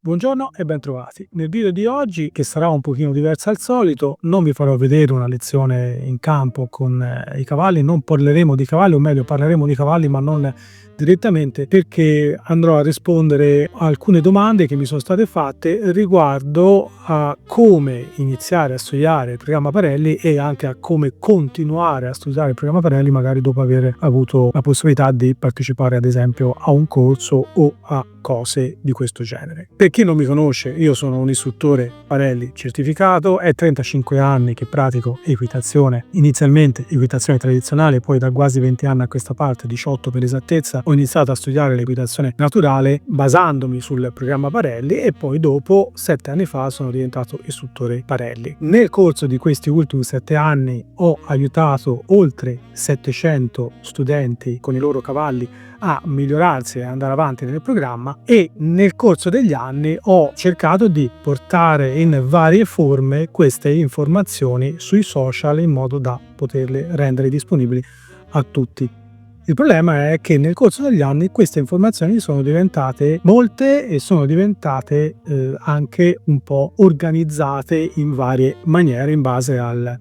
Buongiorno e bentrovati. Nel video di oggi, che sarà un pochino diverso al solito, non vi farò vedere una lezione in campo con i cavalli, non parleremo di cavalli, o meglio parleremo di cavalli ma non direttamente, perché andrò a rispondere a alcune domande che mi sono state fatte riguardo a come iniziare a studiare il programma Parelli e anche a come continuare a studiare il programma Parelli magari dopo aver avuto la possibilità di partecipare ad esempio a un corso o a cose di questo genere. Per chi non mi conosce, io sono un istruttore Parelli certificato, è 35 anni che pratico equitazione, inizialmente equitazione tradizionale, poi da quasi 20 anni a questa parte, 18 per esattezza, ho iniziato a studiare l'equitazione naturale basandomi sul programma Parelli e poi dopo 7 anni fa sono diventato istruttore Parelli. Nel corso di questi ultimi 7 anni ho aiutato oltre 700 studenti con i loro cavalli a migliorarsi e andare avanti nel programma, e nel corso degli anni ho cercato di portare in varie forme queste informazioni sui social in modo da poterle rendere disponibili a tutti. Il problema è che nel corso degli anni queste informazioni sono diventate molte e sono diventate anche un po' organizzate in varie maniere in base alla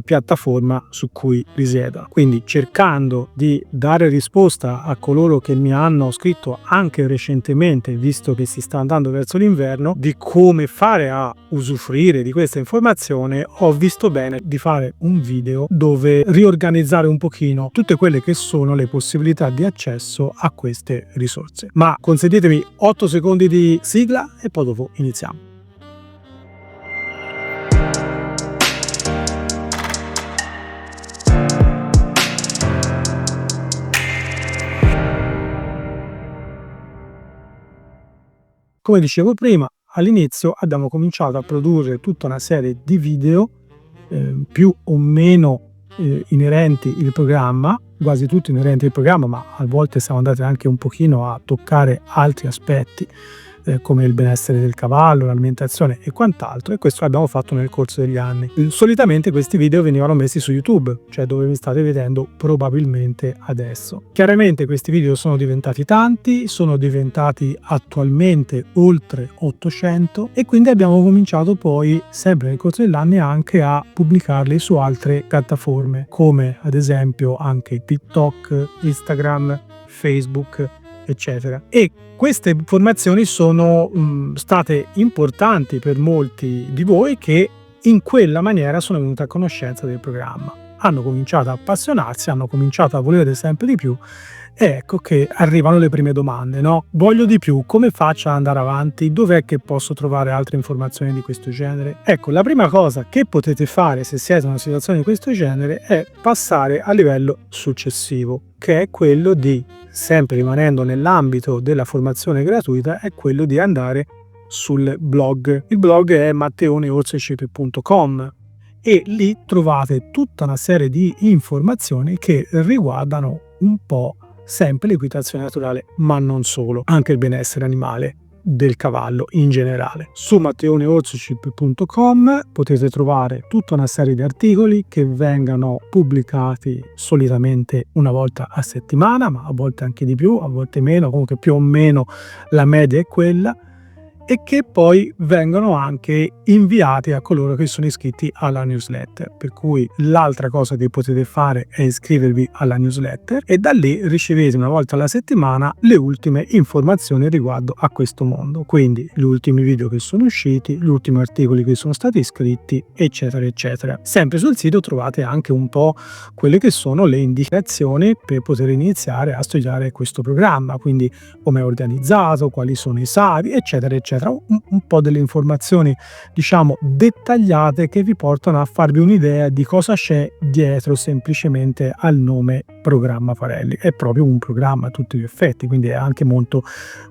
piattaforma su cui risiedono. Quindi cercando di dare risposta a coloro che mi hanno scritto anche recentemente, visto che si sta andando verso l'inverno, di come fare a usufruire di questa informazione, ho visto bene di fare un video dove riorganizzare un pochino tutte quelle che sono le possibilità di accesso a queste risorse. Ma consentitemi 8 secondi di sigla e poi dopo iniziamo. Come dicevo prima, all'inizio abbiamo cominciato a produrre tutta una serie di video più o meno inerenti il programma, quasi tutti inerenti al programma, ma a volte siamo andati anche un pochino a toccare altri aspetti come il benessere del cavallo, l'alimentazione e quant'altro, e questo l'abbiamo fatto nel corso degli anni. Solitamente questi video venivano messi su YouTube, cioè dove mi state vedendo probabilmente adesso. Chiaramente questi video sono diventati tanti, sono diventati attualmente oltre 800, e quindi abbiamo cominciato poi sempre nel corso degli anni anche a pubblicarli su altre piattaforme come ad esempio anche TikTok, Instagram, Facebook, eccetera. E queste informazioni sono state importanti per molti di voi che in quella maniera sono venuti a conoscenza del programma, hanno cominciato a appassionarsi, hanno cominciato a volere sempre di più, e ecco che arrivano le prime domande, no? Voglio di più, come faccio ad andare avanti? Dov'è che posso trovare altre informazioni di questo genere? Ecco, la prima cosa che potete fare se siete in una situazione di questo genere è passare al livello successivo, che è quello di, sempre rimanendo nell'ambito della formazione gratuita, è quello di andare sul blog. Il blog è matteoneorsic.com e lì trovate tutta una serie di informazioni che riguardano un po' sempre l'equitazione naturale, ma non solo, anche il benessere animale del cavallo in generale. Su matteoneorsic.com potete trovare tutta una serie di articoli che vengono pubblicati solitamente una volta a settimana, ma a volte anche di più, a volte meno, comunque più o meno la media è quella, e che poi vengono anche inviati a coloro che sono iscritti alla newsletter. Per cui l'altra cosa che potete fare è iscrivervi alla newsletter e da lì ricevete una volta alla settimana le ultime informazioni riguardo a questo mondo, quindi gli ultimi video che sono usciti, gli ultimi articoli che sono stati scritti, eccetera eccetera. Sempre sul sito trovate anche un po' quelle che sono le indicazioni per poter iniziare a studiare questo programma, quindi come è organizzato, quali sono i SAVI, eccetera eccetera. Un po' delle informazioni diciamo dettagliate che vi portano a farvi un'idea di cosa c'è dietro semplicemente al nome programma Parelli. È proprio un programma a tutti gli effetti, quindi è anche molto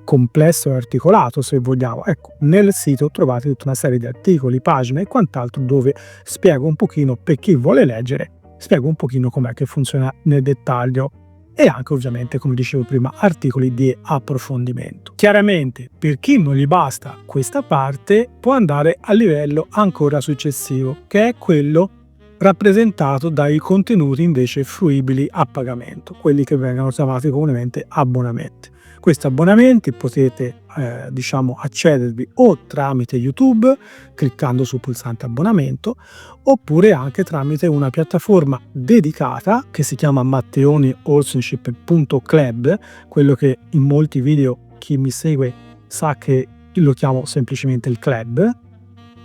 complesso e articolato se vogliamo. Ecco, nel sito trovate tutta una serie di articoli, pagine e quant'altro dove spiego un pochino, per chi vuole leggere, spiego un pochino com'è che funziona nel dettaglio, e anche ovviamente, come dicevo prima, articoli di approfondimento. Chiaramente per chi non gli basta questa parte può andare al livello ancora successivo, che è quello rappresentato dai contenuti invece fruibili a pagamento, quelli che vengono chiamati comunemente abbonamenti. Questi abbonamenti potete diciamo accedervi o tramite YouTube cliccando sul pulsante abbonamento, oppure anche tramite una piattaforma dedicata che si chiama matteonihorsemanship.club, quello che in molti video chi mi segue sa che lo chiamo semplicemente il club.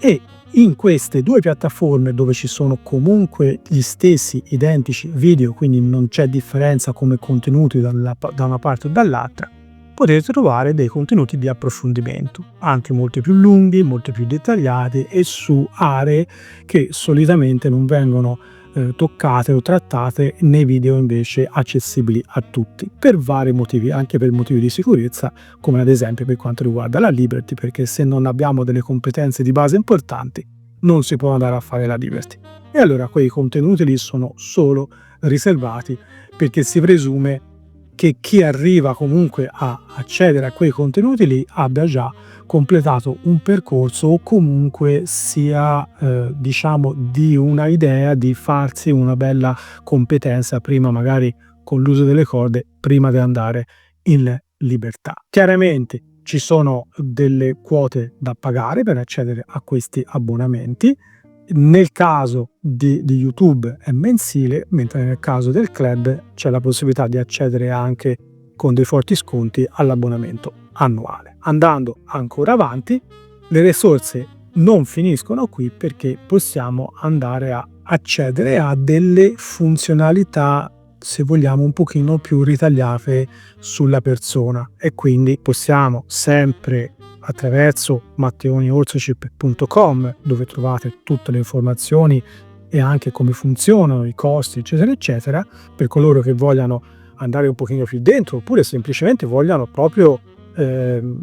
E in queste due piattaforme, dove ci sono comunque gli stessi identici video, quindi non c'è differenza come contenuti da una parte o dall'altra, potete trovare dei contenuti di approfondimento, anche molto più lunghi, molto più dettagliati e su aree che solitamente non vengono toccate o trattate nei video invece accessibili a tutti, per vari motivi, anche per motivi di sicurezza, come ad esempio per quanto riguarda la Liberty, perché se non abbiamo delle competenze di base importanti non si può andare a fare la Liberty. E allora quei contenuti lì sono solo riservati perché si presume che chi arriva comunque a accedere a quei contenuti lì abbia già completato un percorso o comunque sia diciamo di una idea di farsi una bella competenza prima, magari con l'uso delle corde, prima di andare in libertà. Chiaramente ci sono delle quote da pagare per accedere a questi abbonamenti. Nel caso di YouTube è mensile, mentre nel caso del club c'è la possibilità di accedere anche con dei forti sconti all'abbonamento annuale. Andando ancora avanti, le risorse non finiscono qui, perché possiamo andare a accedere a delle funzionalità, se vogliamo, un pochino più ritagliate sulla persona, e quindi possiamo sempre attraverso matteonihorsemanship.com, dove trovate tutte le informazioni e anche come funzionano i costi eccetera eccetera, per coloro che vogliano andare un pochino più dentro oppure semplicemente vogliano proprio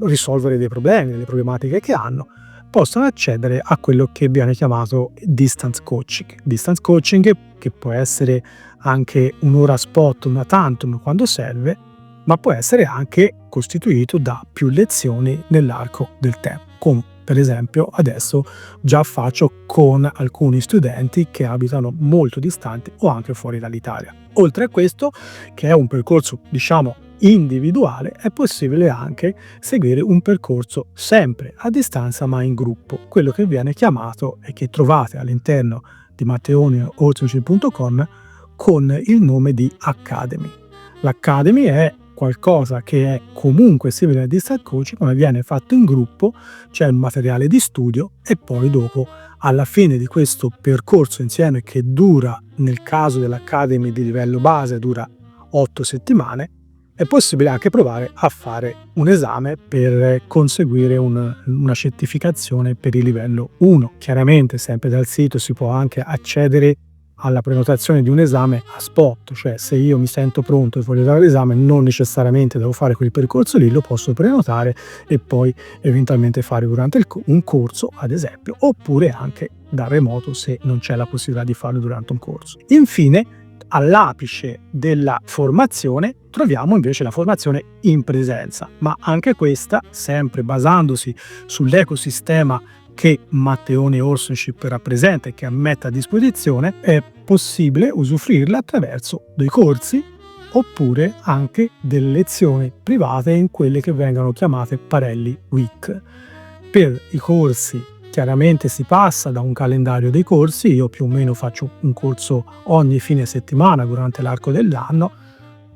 risolvere dei problemi, delle problematiche che hanno, possono accedere a quello che viene chiamato distance coaching. Distance coaching che può essere anche un'ora spot, una tantum quando serve, ma può essere anche costituito da più lezioni nell'arco del tempo, come per esempio adesso già faccio con alcuni studenti che abitano molto distanti o anche fuori dall'Italia. Oltre a questo, che è un percorso diciamo individuale, è possibile anche seguire un percorso sempre a distanza ma in gruppo, quello che viene chiamato e che trovate all'interno di matteonihorsemanship.com con il nome di Academy. L'Academy è qualcosa che è comunque simile al distance coaching, ma viene fatto in gruppo, c'è un materiale di studio e poi dopo, alla fine di questo percorso insieme, che dura, nel caso dell'Academy di livello base, dura 8 settimane, è possibile anche provare a fare un esame per conseguire una certificazione per il livello 1. Chiaramente sempre dal sito si può anche accedere alla prenotazione di un esame a spot, cioè se io mi sento pronto e voglio dare l'esame non necessariamente devo fare quel percorso lì, lo posso prenotare e poi eventualmente fare durante un corso ad esempio, oppure anche da remoto se non c'è la possibilità di farlo durante un corso. Infine, all'apice della formazione troviamo invece la formazione in presenza, ma anche questa sempre basandosi sull'ecosistema che Matteoni Horsemanship rappresenta e che mette a disposizione. È possibile usufruirla attraverso dei corsi oppure anche delle lezioni private in quelle che vengono chiamate Parelli Week. Per i corsi chiaramente si passa da un calendario dei corsi, io più o meno faccio un corso ogni fine settimana durante l'arco dell'anno,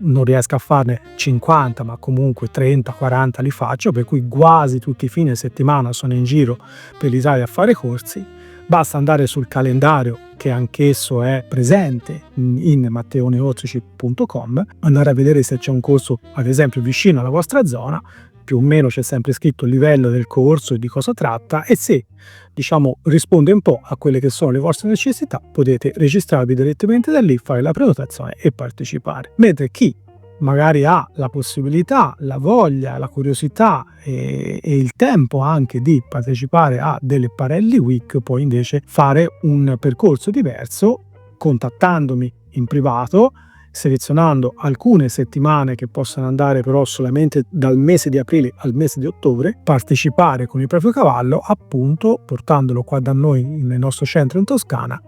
non riesco a farne 50 ma comunque 30-40 li faccio, per cui quasi tutti i fine settimana sono in giro per l'Italia a fare corsi. Basta andare sul calendario, che anch'esso è presente in matteonihorsemanship.com, andare a vedere se c'è un corso ad esempio vicino alla vostra zona, più o meno c'è sempre scritto il livello del corso e di cosa tratta, e se diciamo risponde un po' a quelle che sono le vostre necessità potete registrarvi direttamente da lì, fare la prenotazione e partecipare. Mentre chi magari ha la possibilità, la voglia, la curiosità e il tempo anche di partecipare a delle Parelli Week può invece fare un percorso diverso contattandomi in privato, selezionando alcune settimane che possono andare però solamente dal mese di aprile al mese di ottobre, partecipare con il proprio cavallo, appunto portandolo qua da noi nel nostro centro in Toscana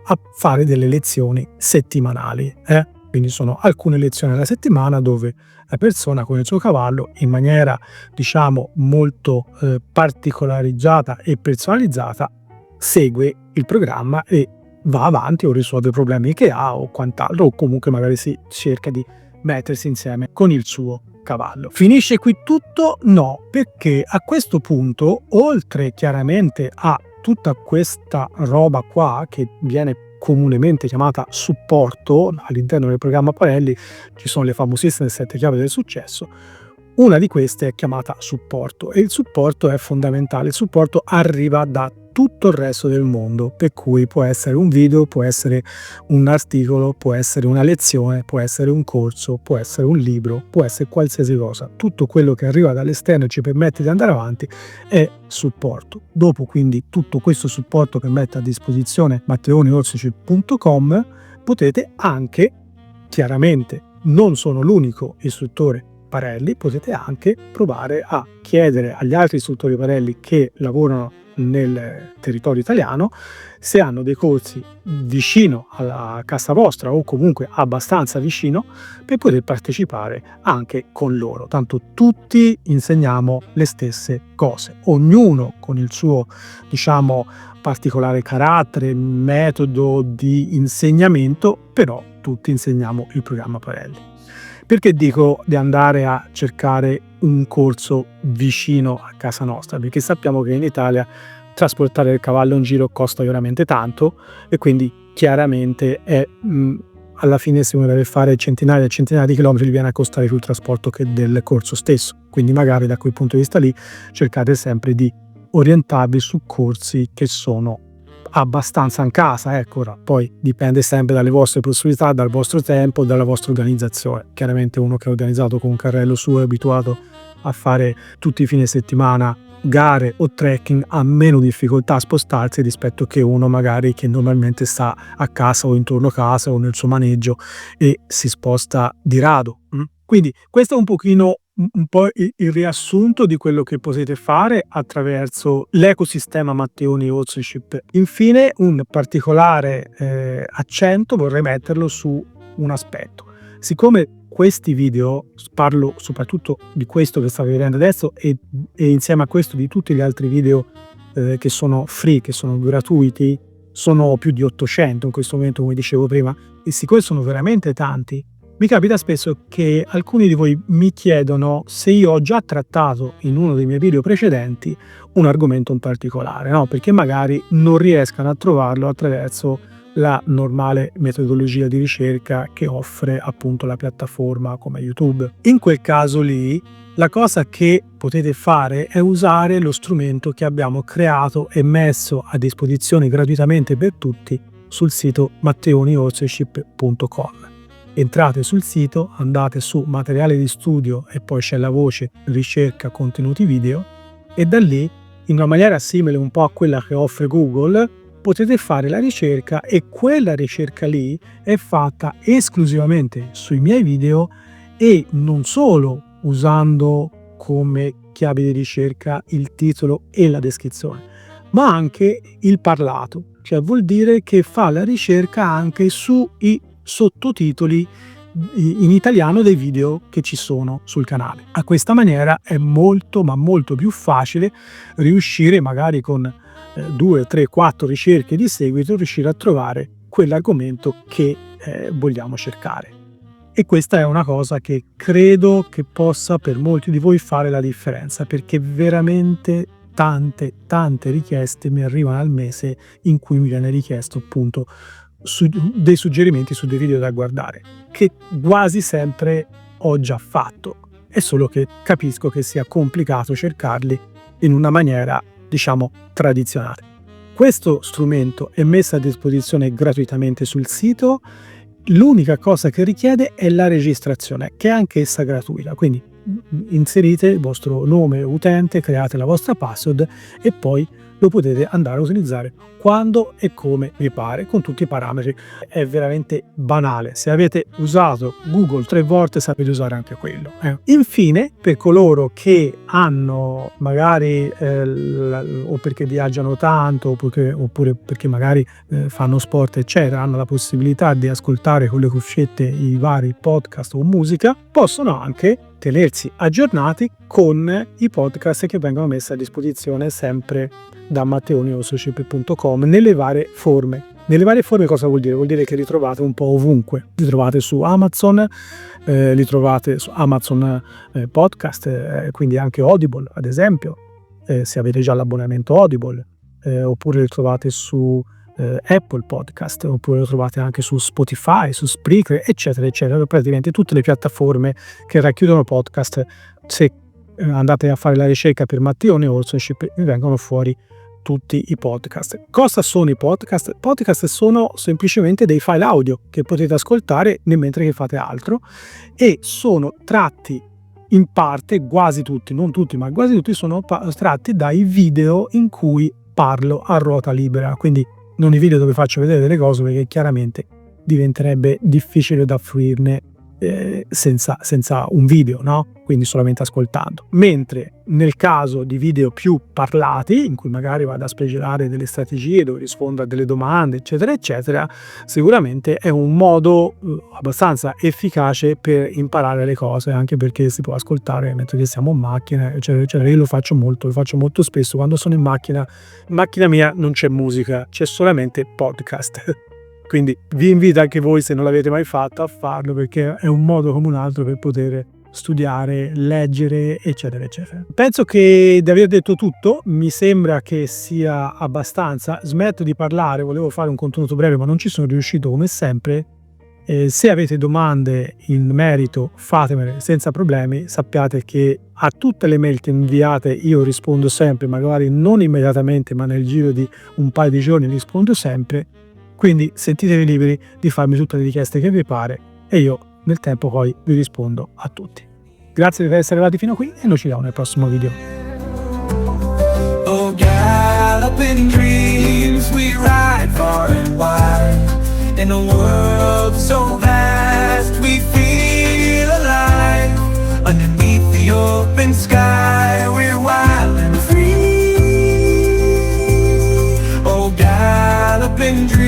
a fare delle lezioni settimanali. Quindi sono alcune lezioni alla settimana dove la persona con il suo cavallo, in maniera diciamo molto particolarizzata e personalizzata, segue il programma e va avanti o risolve i problemi che ha o quant'altro, o comunque magari si cerca di mettersi insieme con il suo cavallo. Finisce qui tutto? No, perché a questo punto, oltre chiaramente a tutta questa roba qua che viene comunemente chiamata supporto all'interno del programma Parelli, ci sono le famosissime 7 chiavi del successo. Una di queste è chiamata supporto e il supporto è fondamentale. Il supporto arriva da tutto il resto del mondo, per cui può essere un video, può essere un articolo, può essere una lezione, può essere un corso, può essere un libro, può essere qualsiasi cosa. Tutto quello che arriva dall'esterno e ci permette di andare avanti è supporto. Dopo quindi tutto questo supporto che mette a disposizione matteoniorsici.com, potete anche, chiaramente non sono l'unico istruttore Parelli, potete anche provare a chiedere agli altri istruttori Parelli che lavorano nel territorio italiano se hanno dei corsi vicino alla casa vostra o comunque abbastanza vicino per poter partecipare anche con loro. Tanto tutti insegniamo le stesse cose, ognuno con il suo diciamo particolare carattere, metodo di insegnamento, però tutti insegniamo il programma Parelli. Perché dico di andare a cercare un corso vicino a casa nostra? Perché sappiamo che in Italia trasportare il cavallo in giro costa veramente tanto e quindi chiaramente è alla fine, se uno deve fare centinaia e centinaia di chilometri, gli viene a costare più il trasporto che del corso stesso. Quindi magari da quel punto di vista lì cercate sempre di orientarvi su corsi che sono abbastanza in casa, ecco. Ora poi dipende sempre dalle vostre possibilità, dal vostro tempo, dalla vostra organizzazione. Chiaramente uno che è organizzato con un carrello suo è abituato a fare tutti i fine settimana gare o trekking, ha meno difficoltà a spostarsi rispetto che uno magari che normalmente sta a casa o intorno a casa o nel suo maneggio e si sposta di rado. Quindi questo è un pochino un po' il riassunto di quello che potete fare attraverso l'ecosistema Matteoni Horsemanship. Infine un particolare accento vorrei metterlo su un aspetto. Siccome questi video, parlo soprattutto di questo che state vedendo adesso e insieme a questo di tutti gli altri video che sono free, che sono gratuiti, sono più di 800 in questo momento, come dicevo prima, e siccome sono veramente tanti, mi capita spesso che alcuni di voi mi chiedono se io ho già trattato in uno dei miei video precedenti un argomento in particolare, no? Perché magari non riescano a trovarlo attraverso la normale metodologia di ricerca che offre appunto la piattaforma come YouTube. In quel caso lì, la cosa che potete fare è usare lo strumento che abbiamo creato e messo a disposizione gratuitamente per tutti sul sito matteoniorship.com. Entrate sul sito, andate su materiale di studio e poi c'è la voce ricerca contenuti video e da lì, in una maniera simile un po' a quella che offre Google, potete fare la ricerca e quella ricerca lì è fatta esclusivamente sui miei video e non solo usando come chiave di ricerca il titolo e la descrizione, ma anche il parlato, cioè vuol dire che fa la ricerca anche sui sottotitoli in italiano dei video che ci sono sul canale. A questa maniera è molto ma molto più facile riuscire magari con 2, 3, 4 ricerche di seguito riuscire a trovare quell'argomento che vogliamo cercare. E questa è una cosa che credo che possa per molti di voi fare la differenza, perché veramente tante richieste mi arrivano al mese in cui mi viene richiesto appunto dei suggerimenti su dei video da guardare, che quasi sempre ho già fatto. È solo che capisco che sia complicato cercarli in una maniera, diciamo, tradizionale. Questo strumento è messo a disposizione gratuitamente sul sito. L'unica cosa che richiede è la registrazione, che è anch'essa gratuita. Quindi inserite il vostro nome utente, create la vostra password e poi lo potete andare a utilizzare quando e come vi pare, con tutti i parametri. È veramente banale. Se avete usato Google 3 volte, sapete usare anche quello. Infine, per coloro che hanno magari o perché viaggiano tanto oppure perché magari fanno sport eccetera, hanno la possibilità di ascoltare con le cuffiette i vari podcast o musica, possono anche tenersi aggiornati con i podcast che vengono messi a disposizione sempre da matteoniosocip.com nelle varie forme. Nelle varie forme cosa vuol dire? Vuol dire che li trovate un po' ovunque. Li trovate su Amazon, li trovate su Amazon Podcast, quindi anche Audible ad esempio, se avete già l'abbonamento Audible, oppure li trovate su Apple Podcast, oppure lo trovate anche su Spotify, su Spreaker, eccetera, eccetera. Praticamente tutte le piattaforme che racchiudono podcast. Se andate a fare la ricerca per Matteoni Orsoship, vi vengono fuori tutti i podcast. Cosa sono i podcast? Podcast sono semplicemente dei file audio che potete ascoltare mentre che fate altro, e sono tratti in parte, quasi tutti, non tutti, ma quasi tutti sono tratti dai video in cui parlo a ruota libera, quindi non i video dove faccio vedere delle cose, perché chiaramente diventerebbe difficile da fruirne senza un video, no? Quindi solamente ascoltando. Mentre nel caso di video più parlati, in cui magari vado a spiegare delle strategie, dove rispondo a delle domande, eccetera, eccetera, sicuramente è un modo abbastanza efficace per imparare le cose, anche perché si può ascoltare mentre che siamo in macchina, eccetera, eccetera. Io lo faccio molto spesso quando sono in macchina. In macchina mia non c'è musica, c'è solamente podcast. Quindi vi invito anche voi, se non l'avete mai fatto, a farlo, perché è un modo come un altro per poter studiare, leggere, eccetera, eccetera. Penso di aver detto tutto, mi sembra che sia abbastanza. Smetto di parlare, volevo fare un contenuto breve, ma non ci sono riuscito come sempre. Se avete domande in merito, fatemele senza problemi. Sappiate che a tutte le mail che inviate io rispondo sempre, magari non immediatamente, ma nel giro di un paio di giorni rispondo sempre. Quindi sentitevi liberi di farmi tutte le richieste che vi pare e io nel tempo poi vi rispondo a tutti. Grazie per essere arrivati fino a qui e noi ci vediamo nel prossimo video. Oh, galloping dreams, we ride far and wide. In a world so vast, we feel alive. Underneath the open sky, we're wild and free. Oh, galloping dreams.